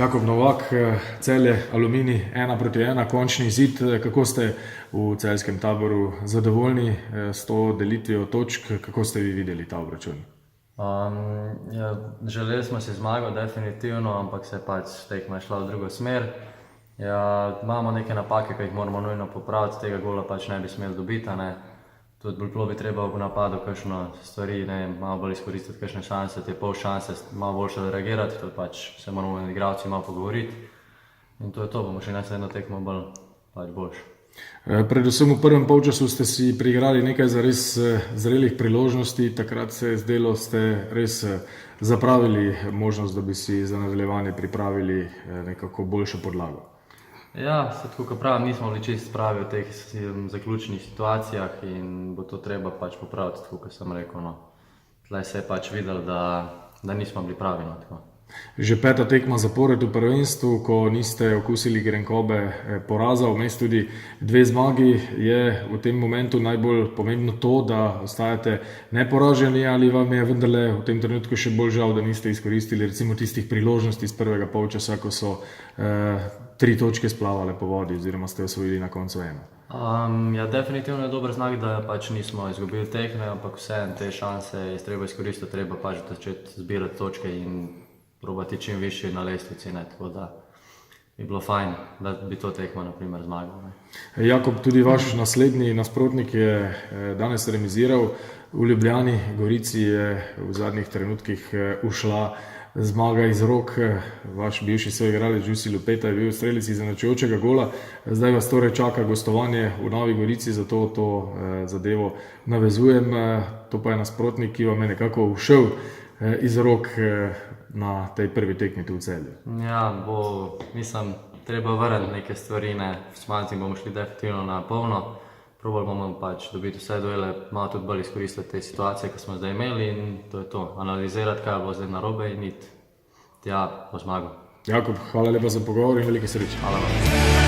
Jakob Novak, Celje, Aluminij, 1-1, končni izid. Kako ste v celjskem taboru zadovoljni s to delitvijo točk? Kako ste vi videli ta obračun? Želeli smo si zmago, definitivno, ampak se je pač tekma šla v drugo smer. Imamo neke napake, ki jih moramo nujno popraviti, tega gola pač ne bi smeli dobiti. Tudi bilo bi treba v napadu kakšno stvari, malo bolj izkoristiti kakšne šanse, te pol šanse, malo boljše reagirati, to pač se moramo med igralci malo pogovoriti. In to je to, bomo še naslednjo tekmo boljše. Predvsem v prvem polčasu ste si priigrali nekaj zares zrelih priložnosti, takrat se je zdelo, ste res zapravili možnost, da bi si za nadaljevanje pripravili nekako boljšo podlago. Ja, tako kot pravim, nismo bili čisto pravi v teh zaključnih situacijah in bo to treba pač popraviti, tako kot sem rekel. Tlej se je pač videlo, da nismo bili pravi. Že 5. tekma zapored v prvenstvu, ko niste okusili grenkobe poraza, vmes tudi 2 zmagi, je v tem momentu najbolj pomembno to, da ostajate neporaženi, ali vam je vendarle v tem trenutku še bolj žal, da niste izkoristili recimo tistih priložnosti iz prvega polčasa, ko so 3 točke splavale po vodi oziroma ste osvojili na koncu 1? Definitivno je dober znak, da pač nismo izgubili tekme, ampak vseeno te šanse je treba izkoristiti, treba pač začeti zbirati točke in probati čim višje na lestvici, tako da bi bilo fajn, da bi to tekmo naprimer zmagal. Jakob, tudi vaš naslednji nasprotnik je danes remiziral v Ljubljani, Gorici je v zadnjih trenutkih ušla zmaga iz rok. Vaš bivši soigralec Đusi Lupeta je bil strelec izenačujočega gola. Zdaj vas torej čaka gostovanje v Novi Gorici, zato to zadevo navezujem. To pa je nasprotnik, ki vam je nekako ušel iz rok na tej prvi tekmi tu v Celju. Mislim, treba vrniti neke stvari, s Malcem bomo šli definitivno na polno. Probali bomo pač dobiti vse duele, malo tudi bolj izkoristiti te situacije, ki smo zdaj imeli in to je to. Analizirati, kaj bo zdaj narobe in iti tja po zmago. Jakob, hvala lepa za pogovor in velike sreče. Hvala vam.